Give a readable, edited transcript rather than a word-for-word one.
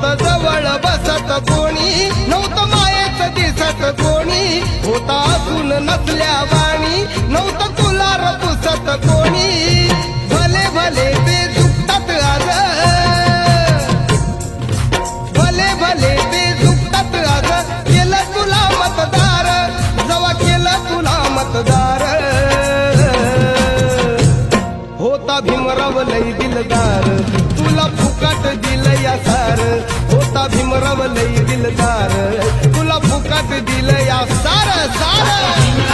नव्हतं जवळ बसत कोणी, नव्हतं मायेच दिसत कोणी, होता असून नसल्या वाणी, नव्हतं तुला पुसत कोणी. भले भले ते दुखतात आज, भले भले ते दुखतात आज, केलं तुला मतदार, जवा केलं तुला मतदार. होता भीमराव लई दिलदार, तुला फुकट दिलं या सार. होता भीमराव लई दिलदार, तुला फुकट दिलं या सार सार.